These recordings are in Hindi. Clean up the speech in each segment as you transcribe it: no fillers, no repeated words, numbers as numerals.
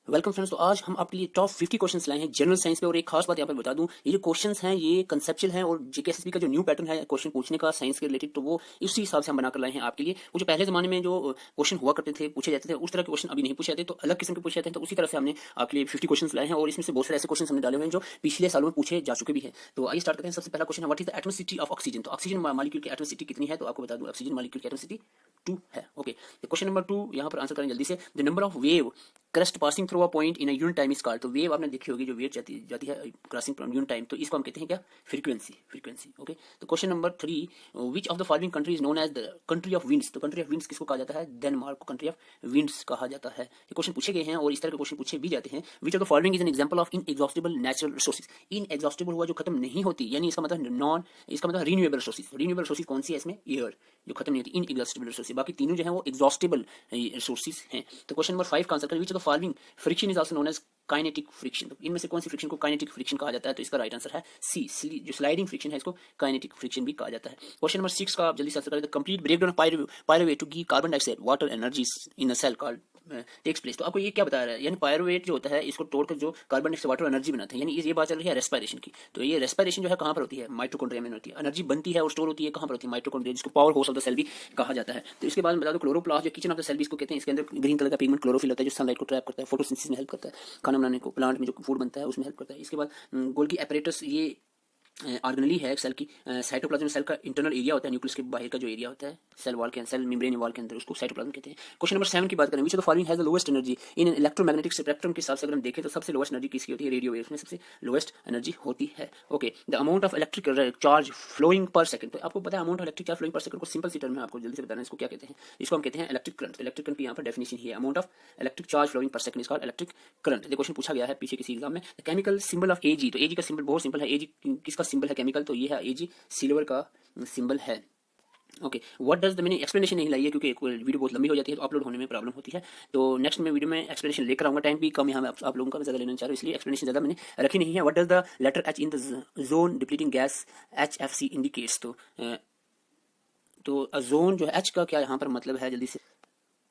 Welcome friends. तो आज हम आपके लिए टॉप 50 क्वेश्चंस लाए हैं जनरल साइंस पे। और एक खास बात यहाँ पर बता दूं, ये जो क्वेश्चंस हैं ये कंसेप्चुअल हैं और जीकेएसएसबी का जो न्यू पैटर्न है क्वेश्चन पूछने का साइंस के रिलेटेड, तो वो इसी हिसाब से हम बनाकर लाए हैं आपके लिए। वो जो पहले जमाने में जो क्वेश्चन हुआ करते थे, पूछे जाते थे, उस तरह के क्वेश्चन अभी नहीं पूछे जाते, तो अलग किस्म के पूछे जाते हैं। तो उसी तरह से हमने आपके लिए 50 क्वेश्चन लाए हैं और इसमें से बहुत सारे ऐसे क्वेश्चन हमने डाले हुए हैं जो पिछले सालों में पूछे जा चुके भी हैं। तो आइए स्टार्ट करते हैं। सबसे पहला क्वेश्चन है, what is the atmospheric of oxygen. तो ऑक्सीजन मॉलिक्यूल की एटमॉस्फेरिक कितनी है? तो आपको बता दूं, ऑक्सीजन मॉलिक्यूल की एटमॉस्फेरिक 2 है। ओके, क्वेश्चन नंबर 2 यहाँ पर आंसर करें जल्दी से। The number of wave crust passing through a point in a unit time is called. तो वेव आपने देखी होगी, जो वेव जाती है क्रॉसिंग यूनिट टाइम, तो इसको हम कहते हैं क्या? फ्रीक्वेंसी। ओके, तो question number 3, which of the following country is known as the country of winds. तो कंट्री ऑफ विंड्स किसको कहा जाता है? डेनमार्क को कंट्री ऑफ विंड्स कहा जाता है। ये क्वेश्चन पूछे गए हैं और इस तरह के क्वेश्चन पूछे भी जाते हैं। विच of the following is an example of inexhaustible natural resources. Inexhaustible हुआ जो खत्म नहीं होती, यानी इसका मतलब इसका मतलब रिन्यूएबल रिसोर्सेज। रिन्यूएबल रिसोर्सेज कौन सी है इसमें? एयर, जो खत्म नहीं होती, इनएग्जॉस्टिबल रिसोर्सेज। बाकी तीनों जो है वो एग्जॉस्टिबल रिसोर्सेज हैं। तो क्वेश्चन नंबर 5 का आंसर करें, which of the following friction is also known as kinetic friction. तो इनमें से कौन सी फ्रिक्शन को काइनेटिक फ्रिक्शन कहा जाता है? तो इसका राइट आंसर है सी, जो स्लाइडिंग फ्रिक्शन है इसको काइनेटिक फ्रिक्शन भी कहा जाता है। क्वेश्चन नंबर 6 का आप जल्दी से आंसर करें, the complete breakdown of pyruvate to give carbon dioxide water energy in a cell called takes place. तो आपको ये क्या बता रहा है? यानी पायरुवेट जो होता है इसको तोड़कर जो कार्बन डाइऑक्साइड वाटर एनर्जी बनाते हैं, यानी ये बात चल रही है रेस्पिरेशन की। तो ये रेस्पिरेशन जो है कहाँ पर होती है? माइटोकॉन्ड्रिया में होती है। एनर्जी बनती है और स्टोर होती है कहाँ पर होती है? माइटोकॉन्ड्रिया, जिसको power house of the cell भी कहा जाता है। तो इसके बाद बता दो, क्लोरोप्लास्ट जो किचन ऑफ द सेल भी इसको कहते हैं। इसके अंदर ग्रीन कलर का पिगमेंट क्लोरोफिल होता है जो सनलाइट को ट्रैप करता है, फोटोसिंथेसिस में हेल्प करता है, खाना बनाने को, प्लांट में जो फूड बनता है उसमें हेल्प करता है। इसके बाद गोल्गी एपरेटस, ये ऑर्गेनली है सेल की। साइटोप्लाज्म सेल का इंटरनल एरिया होता है, न्यूक्लियस के बाहर का जो एरिया होता है सेल वॉल के, सेल मेम्ब्रेन वॉल के अंदर, उसको साइटोप्लाज्म कहते हैं। क्वेश्चन नंबर 7 की बात करें, which of the following has the lowest energy in electromagnetic spectrum के हिसाब से अगर हम देखें तो सबसे लोएस्ट एनर्जी किसकी होती है? रेडियो वेव्स में सबसे लोएस्ट एनर्जी होती है। Okay, the amount of electric charge flowing per second. तो आपको पता है amount of electric charge flowing per second को सिंपल सी टर्म में आपको जल्दी से बताना है, इसको क्या कहते हैं? इसको हम कहते हैं इलेक्ट्रिक करंट। इलेक्ट्रिक करंट की यहाँ पर डेफिनेशन ही है, amount of electric charge flowing per second is called electric current. ये क्वेश्चन पूछा गया है पीछे किसी एग्जाम में। The chemical symbol of AG. तो एजी का सिंबल बहुत सिंपल है। एजी किसका सिंबल है केमिकल? तो ये है एजी, सिल्वर का सिंबल है। ओके, व्हाट डज द, मैंने एक्सप्लेनेशन नहीं लाई है क्योंकि वीडियो बहुत लंबी हो जाती है तो अपलोड होने में प्रॉब्लम होती है। तो नेक्स्ट में वीडियो में एक्सप्लेनेशन लेकर आऊंगा। टाइम भी कम यहाँ आप लोगों का ज़्यादा लेना चाह रहा हूँ, इसलिए एक्सप्लेनेशन ज़्यादा मैंने रखी नहीं है। What does the letter H in the ozone depleting gas HFC indicates. तो जोन जो है एच का क्या यहाँ पर मतलब है? जल्दी से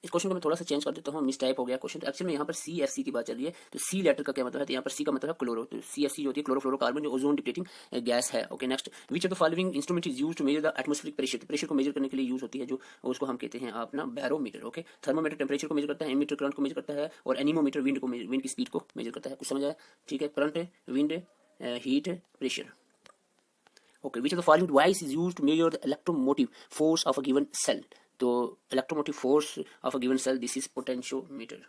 इस क्वेश्चन को मैं थोड़ा सा चेंज कर देता हूँ, मिस टाइप हो गया क्वेश्चन। तो एक्चुअली में यहाँ पर CFC की बात चल रही है। तो सी लेटर का क्या मतलब है? तो यहाँ पर सी का मतलब है क्लोरो। तो CFC जो होती है क्लोरोफ्लोरोकार्बन, जो ओजोन डिप्लीटिंग गैस है। Okay, next, which of the following instrument is used to measure the atmospheric pressure. तो प्रेशर को मेजर करने के लिए यूज होती है जो उसको हम कहते हैं अपना बैरोमीटर। ओके, थर्मोमीटर टेम्परेचर को मेजर करता है, एमीटर करंट को मेजर करता है, और एनीमोमीटर विंड की स्पीड को मेजर करता है। कुछ समझ आया? ठीक है, current, wind, heat, pressure. Okay, which of the following device is used to measure the electromotive force of a given cell. तो electromotive force of a given cell, this is potentiometer.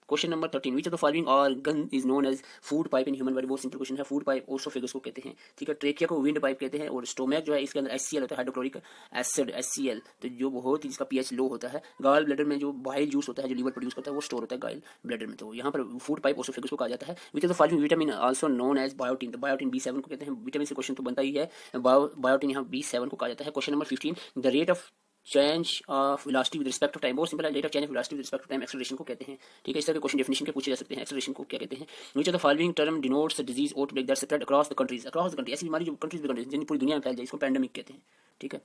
Question number 13, which of the following organ is known as food pipe in human body. बहुत सिंपल क्वेश्चन है। फूड पाइप ओसोफेगस को कहते हैं। ठीक है, ट्रेकिया को विंड पाइप कहते हैं, और स्टोमैक जो है इसके अंदर HCl होता है, हाइड्रोक्लोरिक एसिड HCl, तो जो बहुत ही जिसका pH लो होता है। गाल ब्लैडर में जो बाइल जूस होता है जो लीवर प्रोड्यूस करता है वो स्टोर होता है गाइल ब्लैडर में। तो यहाँ पर फूड पाइप ओसोफेगस को कहा जाता है। Which of the following vitamin also known as biotin. तो बायोटिन B7 को कहते हैं। विटामिन से क्वेश्चन तो बनता ही है, बायोटिन यहाँ B7 को कहा जाता है। Question number 15, the rate of change of velocity with respect to time. बहुत सिंपल है, rate of change of velocity with respect to time acceleration को कहते हैं। ठीक है, इस तरह के क्वेश्चन डेफिनेशन के पूछे जा सकते हैं। एक्सेलरेशन को क्या कहते हैं? Which of the following term denotes the disease outbreak that spread across the countries. ऐसी बीमारी जो कंट्रीज में जिन पूरी दुनिया में फैल जाए, इसको पैंडेमिक कहते हैं। ठीक है,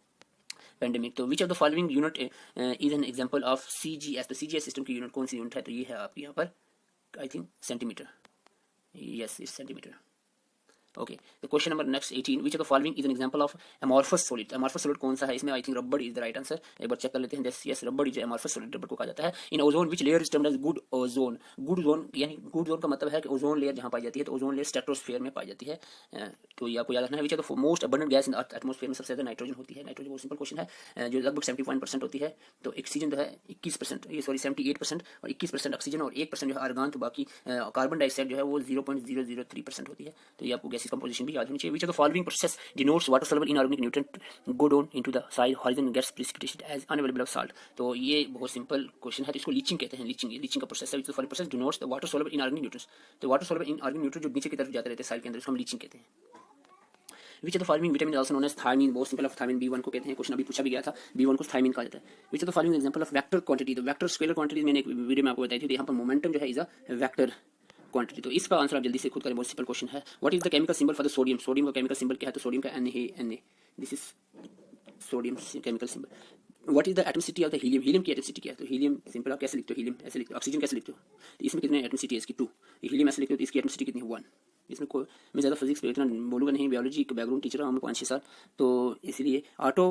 पैंडेमिक। तो विच of the following unit is an example of CGS। तो CGS सिस्टम की यूनिट कौन सी यूनिट है? तो ये है आपकी यहाँ पर I think centimetre. Yes, is centimetre. Okay, तो question number next 18, which of the following is an example of amorphous solid. Amorphous solid कौन सा है? इसमें I think rubber is the right answer. एक बार चेक कर लेते हैं। यस, रबड़ इज एमॉर्फस सॉलिड, रबड़ को कहा जाता है। In ozone which layer is termed as good ozone. Good ozone, यानी गुड जोन का मतलब है कि ओजोन लेयर जहां पाई जाती है, तो ओजोन लेयर स्ट्रेटोस्फीयर में पाई जाती है। तो ये आपको याद रखना है। Which of the most abundant gas in earth atmosphere में सबसे ज्यादा नाइट्रोजन होती है। नाइट्रोजन बहुत सिंपल क्वेश्चन है, जो लगभग 71% होती है। तो ऑक्सीजन जो है 21%, ये सॉरी 78%, और 21% ऑक्सीजन और 1% जो है आर्गन। तो बाकी कार्बन डाइऑक्साइड जो है वो 0.003% होती है। तो ये आपको गैसेस कंपोजिशन भी याद होनी चाहिए। Which of the following process denotes water soluble inorganic nutrient go down into the soil horizon and gets precipitated as unavailable of salt। तो ये बहुत सिंपल क्वेश्चन है। तो इसको लीचिंग कहते हैं। लीचिंग का प्रोसेस है। Which of the following process denotes the water soluble inorganic nutrients। तो वाटर soluble inorganic nutrient जो नीचे की तरफ जाते रहते हैं साइल के अंदर, इसको हम लीचिंग कहते हैं। Which of the following vitamin is also known as thiamine। बहुत सिंपल है, thiamine B1 को कहते हैं। क्वेश्चन अभी पूछा भी गया था, B1 को thiamine कहा जाता है। Which of the following example of vector quantity। तो वेक्टर स्केलर क्वांटिटीज मैंने एक वीडियो में आपको बताई थी। तो यहाँ पर मोमेंटम जो है इज अ वेक्टर क्वांटिटी। तो इसका आंसर आप जल्दी से खुद करें, बहुत सिंपल क्वेश्चन है। What is the chemical symbol for the sodium. Sodium का केमिकल सिंबल क्या है? तो सोडियम का Na। This is sodium chemical symbol. What is the एटमोसिटी of the helium, helium की एटमोसिटी क्या है? तो हीलियम सिंपल आप कैसे लिखते हो, हीलियम ऐसे लिखते हो, ऑक्सीजन कैसे लिखते हो, तो इसमें कितने एटमोसिटी है इसकी 2, हीलियम ऐसे लिखते हो तो इसकी एटमोसिटी कितनी है 1। इसमें कोई मैं ज़्यादा फिजिक्स पे इतना बोलूँगा नहीं, बायोलॉजी का बैकग्राउंड टीचर हूँ 5-6 साल, तो इसलिए auto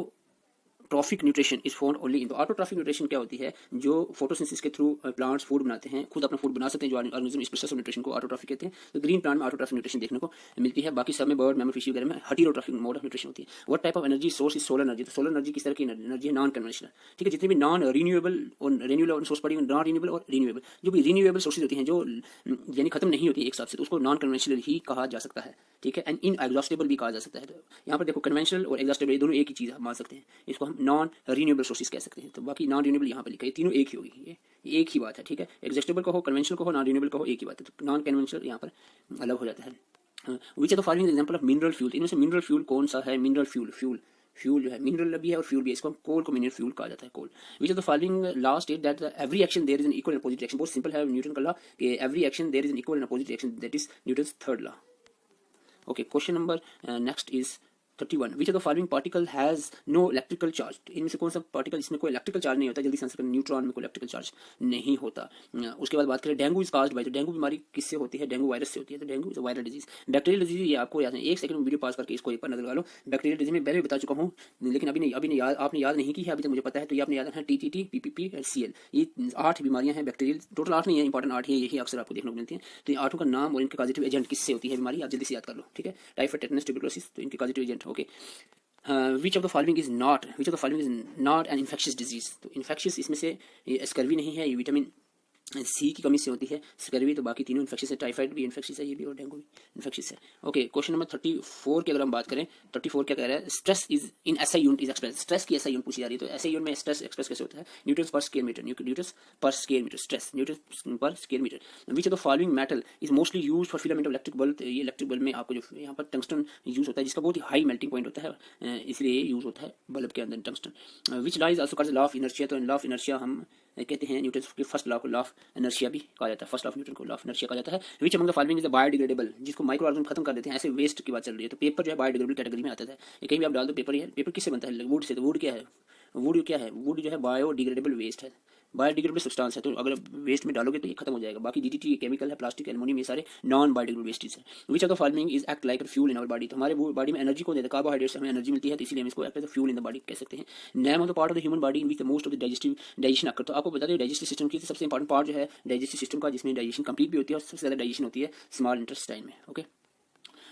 traffic nutrition is found only in. तो ऑटोट्रॉफिक न्यूट्रिशन क्या होती है, जो फोटोसिंथेसिस के थ्रू प्लांट्स फूड बनाते हैं, खुद अपना फूड बना सकते हैं, जो ऑर्गेनिज्म, इस प्रोसेस ऑफ न्यूट्रिशन को ऑटोट्रॉफिक कहते हैं। तो ग्रीन प्लांट में ऑटोट्रॉफिक न्यूट्रिशन देखने को मिलती है, बाकी सब में बर्ड मैमल फिश वगैरह में हेटेरोट्रॉफिक मोड ऑफ न्यूट्रिशन होती है। What type of energy source is solar energy, तो सोलर एनर्जी किस तरह की एनर्जी है, नॉन कन्वेंशनल, ठीक है। जितने भी नॉन रिन्यूएबल और रिन्यूएबल सोर्स पड़ी, नॉन रिन्यूएबल और रिन्यूएबल, जो भी रिन्यूएबल सोर्सेज होती हैं जो यानी खत्म नहीं होती एक साथ से, तो उसको नॉन कन्वेंशनल ही कहा जा सकता है, ठीक है। एंड इन एग्जॉस्टेबल भी कहा जा सकता है। तो यहाँ पर देखो कन्वेंशनल और एग्जॉस्टेबल ये दोनों एक ही चीज़ मान सकते हैं, इसको हम नॉन रिन्यूएबल सोर्सेज कह सकते हैं। तो बाकी नॉन रिन्यूएबल यहाँ पर लिखा है, तीनों एक ही होगी, ये एक ही बात है, ठीक है। एग्जॉस्टेबल कहो, कन्वेंशनल कहो, नॉन रिन्यूएबल कहो, एक ही बात है। तो नॉन कन्वेंशनल यहाँ पर अलग हो जाता है। Which are the following example of mineral fuel, इनमें से मिनरल फ्यूल कौन सा है? मिनरल फ्यूल फ्यूल जो है मिनरल भी है और फ्यूल भी है, इसको कोल को मिनरल फ्यूल कहा जाता है, coal. Which of the following law state that every action there is an equal and opposite reaction, बहुत सिंपल है न्यूटन का लॉ कि every action there is an equal and opposite reaction, that is Newton's third law. Okay, question number next is 31, which of the following particle has no electrical charge, इनमें से कौन सा पार्टिकल इसमें कोई इलेक्ट्रिकल चार्ज नहीं होता? जल्दी से आंसर करें, न्यूट्रॉन में कोई इलेक्ट्रिकल चार्ज नहीं होता। उसके बाद बात करें डेंगू इज काज्ड बाय, तो डेंगू बीमारी किससे होती है? डेंगू वायरस से होती है, तो dengue is viral disease. Bacterial disease ये आपको याद है, एक सेकंड वीडियो पास करके इसको एक पर नजर लगा लो। बैक्टीरियल डिजीज में पहले भी बता चुका हूँ, लेकिन अभी नहीं याद, आपने याद नहीं की है अभी तक मुझे पता है, तो ये आपने याद है TTT, PPP और CL, ये 8 बीमारियां हैं बैक्टीरियल, टोटल 8 नहीं है, इंपॉर्टेंट 8 है, यही अक्सर आपको देखने को मिलती है। तो ये 8 का नाम और इनके कॉजेटिव एजेंट किससे होती है बीमारी, आप जल्दी से याद कर लो, ठीक है। टाइफाइड, टेटनस, ट्यूबरकुलोसिस, तो इनके causative agent. Okay, which of the following is not an infectious disease, तो इन्फेक्शियस इसमें से ये स्कर्वी नहीं है, ये विटामिन सी की कमी से होती है स्कर्वी, तो बाकी तीनों इन्फेक्शियस है, टाइफाइड भी इन्फेक्शियस है, ये भी, और डेंगू भी इन्फेक्शियस है। ओके, क्वेश्चन नंबर 34 की अगर हम बात करें, 34 क्या कह रहा है? Stress is in SI unit is express, stress की एसआई यूनिट पूछी जा रही है, तो एसआई यूनिट में स्ट्रेस एक्सप्रेस कैसे होता है? Newton per square metre, newton per square metre, stress newton per square metre. Which of the following metal is mostly used for filament of electric bulb, ये इलेक्ट्रिक बल्ब में आपको जो यहाँ पर टंगस्टन यूज होता है, जिसका बहुत ही हाई मेल्टिंग पॉइंट होता है, इसलिए ये यूज होता है बल्ब के अंदर tungsten. Which law is also called law of inertia, तो लॉ ऑफ इनर्शिया हम कहते हैं न्यूटन के फर्स्ट लॉ को लॉ ऑफ इनर्शिया भी कहा जाता है, फर्स्ट लॉ ऑफ न्यूटन को लॉ ऑफ इनर्शिया कहा जाता है। Which among the following is the biodegradable, जिसको माइक्रो ऑर्गेनिज्म खत्म कर देते हैं, ऐसे वेस्ट की बात चल रही है, तो पेपर जो है बायोडिग्रेडेबल कैटेगरी में आता है। ये कहीं भी आप डाल दो पेपर ही है, पेपर किससे बनता है? Would say. तो वुड क्या है? वुड जो है बायोडिग्रेडेबल वेस्ट है, बायोडिग्रेडेबल सब्सटेंस है, तो अगर वेस्ट में डालोगे तो ये खत्म हो जाएगा। बाकी DDT केमिकल है, प्लास्टिक, एल्युमिनियम, ये सारे नॉन बायोडिग्रेडेबल वेस्टेज है। Which of the following is act like fuel in our body, तो हमारे बॉडी में एनर्जी को देता है, कार्बोहाइड्रेट से हमें एनर्जी मिलती है, तो इसलिए हम इसको act as a fuel in the body कह सकते हैं। Name of the part of the human body in which the most of the digestion occur, तो आपको बता दें डाइजेस्टिव सिस्टम की सबसे इंपॉर्टेंट पार्ट जो है डाइजेस्टिव सिस्टम का, जिसमें डाइजेशन कंप्लीट भी होती है और सबसे ज्यादा डाइजेशन होती है स्मॉल इंटेस्टाइन में। Okay,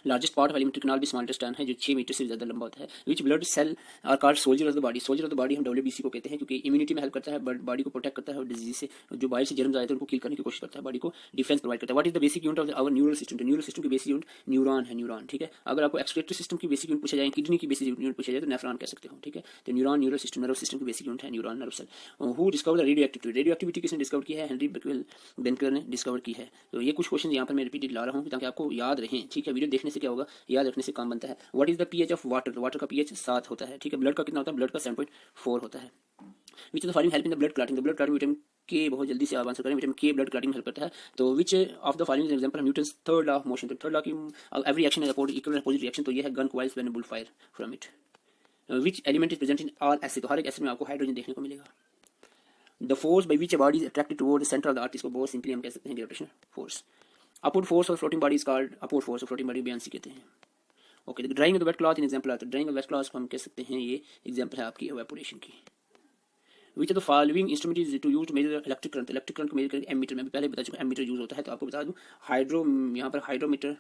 largest part of alimentary canal भी स्मॉल इंटेस्टाइन है, जो 6 मीटर से ज़्यादा लंबा होता है। Which blood cell are called soldier of the body, soldier of the body हम WBC को कहते हैं, क्योंकि इम्यूनिटी में हेल्प करता है, बॉडी को प्रोटेक्ट करता है और डिजीज से, जो बाहर से जर्म आए थे उनको किल करने की कोशिश करता है, बॉडी को डिफेंस प्रोवाइड करता है। What is the basic unit of our neural system, neural system की बेसिक यूनिट न्यूरॉन है, न्यूरॉन, ठीक है। अगर आपको एक्सक्रीटरी सिस्टम की बेसिक यूनिट पूछा जाए, किडनी की बेसिक यूनिट पूछा जाए, तो नेफ्रॉन कह सकते हो, ठीक है। तो neuron neural system, nerve system की बेसिक यूनिट है neuron, nerve cell. Who discover the radioactivity किसने डिस्कवर की है? हेनरी बेकवेल ने डिस्कवर की है। तो ये कुछ क्वेश्चन यहाँ पर मैं रिपीटेड ला रहा हूँ ताकि आपको याद रहें, ठीक है। वीडियो देखने से क्या होगा, याद रखने से काम बनता है। What is the pH of water, water का pH 7 होता है, ठीक है। ब्लड का कितना होता है? ब्लड का 7.4 होता है। Which of the following help in the blood clotting, the blood clotting vitamin के, बहुत जल्दी से आप आंसर करें, विटामिन के ब्लड क्लॉटिंग हेल्प करता है। तो विच of the following example of Newton's third law of motion, तो थर्ड लॉ की every action is equal and opposite reaction, तो ये है gun coils when bull fire from it. Which element is present in all acid, तो हर एक एसिड में आपको हाइड्रोजन देखने को मिलेगा। The force by which body is attracted toward the centre of the earth, इसको बहुत सिंपली हम कह सकते हैं gravitational force. Upward force of floating body is called upward force of floating body buoyancy कहते हैं। Okay, drying of the wet cloth in example आता है, ड्राइंग ऑफ वेट क्लॉथ को हम कह सकते हैं, ये एग्जांपल है आपकी इवेपोरेशन की। Which of the following instrument is to use to measure electric current को मेजर करके एमीटर, में पहले बता चुका एमीटर यूज होता है। तो आपको बता दूं यहाँ पर हाइड्रोमीटर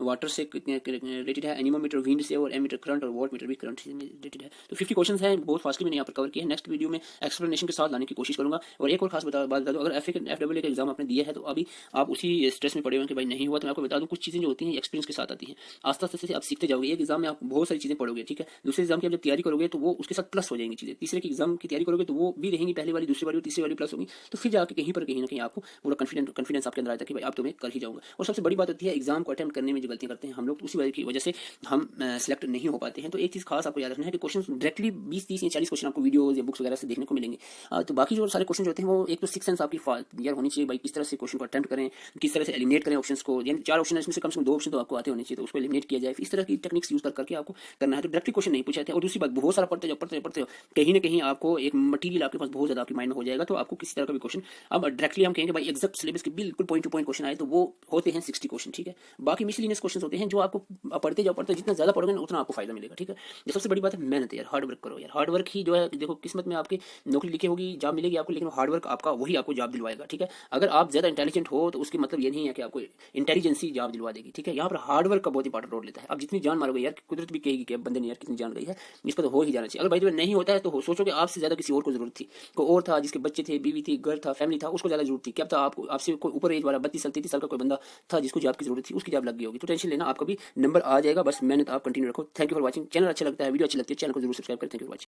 वाटर से कितने रिलेटेड है, एनीमोमीटर विंड से, और एमीटर करंट और वोल्ट मीटर भी करंट से रिलेटेड है। तो 50 क्वेश्चन हैं, बहुत फास्टली मैंने यहाँ पर कवर किया है। नेक्स्ट वीडियो में एक्सप्लेनेशन के साथ लाने की कोशिश करूंगा। और एक और खास बात बता दूं, अगर FAA का एग्जाम आपने दिया है तो अभी आप उसी स्ट्रेस में पड़े हुए कि भाई नहीं हुआ, तो मैं आपको बता दूं कुछ चीज़ें जो होती हैं एक्सपीरियंस के साथ आती हैं, आस्ते आस्ते से आप सीखते जाओगे। एक एग्जाम में आप बहुत सारी चीज़ें पढ़ोगे, ठीक है। दूसरे एग्जाम की आप जब तैयारी करोगे तो वो उसके साथ प्लस हो जाएंगी चीज़ें। तीसरे की एग्जाम की तैयारी करोगे तो वो भी रहेंगी, पहली वाली, दूसरी वाली, तीसरी वाली प्लस होगी। तो फिर जाके कहीं ना कहीं आपको पूरा कॉन्फिडेंस आपके अंदर आता है कि भाई आप तो मैं कर ही जाऊंगा। और सबसे बड़ी बात होती है एग्जाम को अटेम्प्ट करने में जो गलतियां करते हैं हम लोग, उसी वजह से हम सेलेक्ट नहीं हो पाते हैं। तो एक चीज़ खास आपको याद रखना है कि क्वेश्चन डायरेक्टली 20, 30 या 40 क्वेश्चन आपको वीडियोज या बुक्स वगैरह से देखने को मिलेंगे। तो बाकी जो सारे क्वेश्चन होते हैं वो एक तो सिक्स सेंस आपकी क्लियर होनी चाहिए भाई, किस तरह से क्वेश्चन को अटेम्प्ट करें, किस तरह से एलिमिनेट करें ऑप्शंस को, यानी 4 ऑप्शन है इसमें से कम 2 ऑप्शन तो आपको आते होने चाहिए, तो उसको एलिमिनेट किया जाए। इस तरह की टेक्निक्स यूज करके आपको करना है। तो डायरेक्टली क्वेश्चन नहीं पूछा जाता है। और दूसरी बात, बहुत सारा पढ़ते हो कहीं ना कहीं आपको एक मटीरियल आपके पास बहुत ज्यादा आपके माइंड में हो जाएगा, तो आपको किसी तरह का भी क्वेश्चन, अब डायरेक्टली हम कहेंगे भाई एग्जैक्ट सिलेबस के बिल्कुल पॉइंट टू पॉइंट क्वेश्चन आए तो वो होते हैं 60 क्वेश्चन, ठीक है। बाकी मिसलिनियस क्वेश्चन होते हैं जो आपको पढ़ते जाओ जितना ज्यादा पढ़ोगे उतना आपको फायदा मिलेगा, ठीक है। सबसे बड़ी बात है मेहनत यार, हार्ड वर्क करो यार। हार्ड वर्क ही जो है, देखो किस्मत में आपकी नौकरी लिखी होगी, जॉब मिलेगी आपको, लेकिन हार्ड वर्क आपका वही आपको जॉब दिलवाएगा, ठीक है। अगर आप ज्यादा इंटेलिजेंट हो तो उसकी मतलब ये नहीं है कि आपको इंटेलिजेंसी जॉब दिलवा देगी, ठीक है। यहाँ पर हार्ड वर्क का बहुत इंपॉर्टेंट रोल लेता है। अब जितनी जान मारोगे यार, कुदरत भी कहेगी कि बंदे ने यार कितनी जान गई है, इसको तो हो ही जाना चाहिए। अगर भाई जो नहीं होता है तो सोचो कि आपसे ज्यादा किसी और को जरूरत थी, कोई और था जिसके बच्चे थे, बीवी थी, घर था, फैमिली था, उसको ज्यादा जरूरत थी। क्या पता आपको आपसे कोई ऊपर एज वाला 32 साल 33 साल का कोई बंदा था जिसको जॉब की जरूरत थी, उसकी जॉब लग गई होगी। तो टेंशन लेना, आपका भी नंबर आ जाएगा, बस मेहनत आप कंटिन्यू रखो। Thank you for watching. Channel अच्छा लगता है, वीडियो अच्छी लगती है, चैनल को जरूर सब्सक्राइब करें। Thank you for watching.